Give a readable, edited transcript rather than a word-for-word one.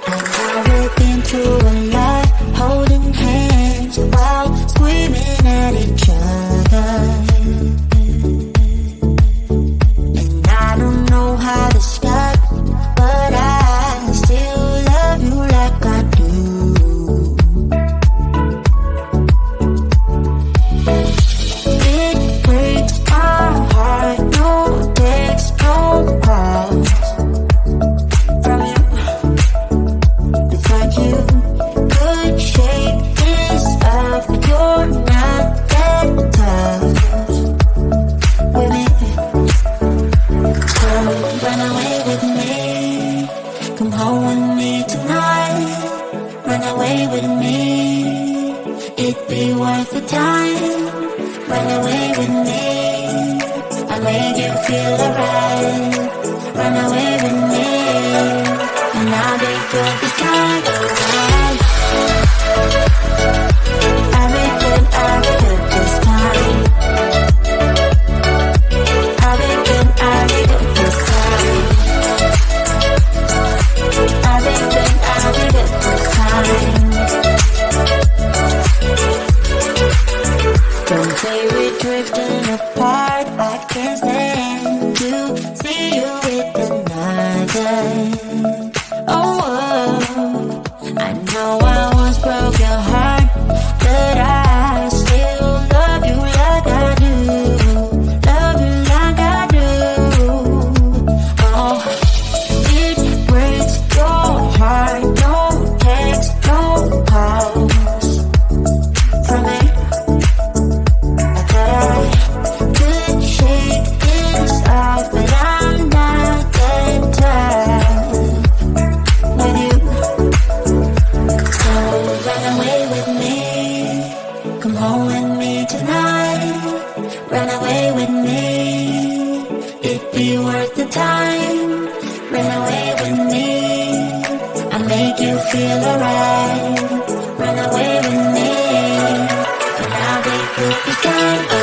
And now we've been through a lot, holding hands while screaming at each other. And I don't know how to stop, but I still love you like I do. It breaks my heart, no text, no calls from you. It's like you could shake this off, but you're not that tough with me. So run away with me, come home with me tonight. Run away with me, it'd be worth the time. Run away with me, I'll make you feel alright. Run away with me, and I'll be good this time around. I'll be good this time. I'll be good this time. I'll be good this time. Don't say we're drifting apart, I can't stand to see you with another. Oh, I know I once broke your heart, but I still love you like I do. Love you like I do. Oh, it breaks your heart, no text, no calls from me. I thought I could shake this off, but I'm not that tough with you. So run away with me, come home with me tonight. Run away with me, it'd be worth the time. Run away with me, I'll make you feel alright. Run away with me, and I'll be good this time.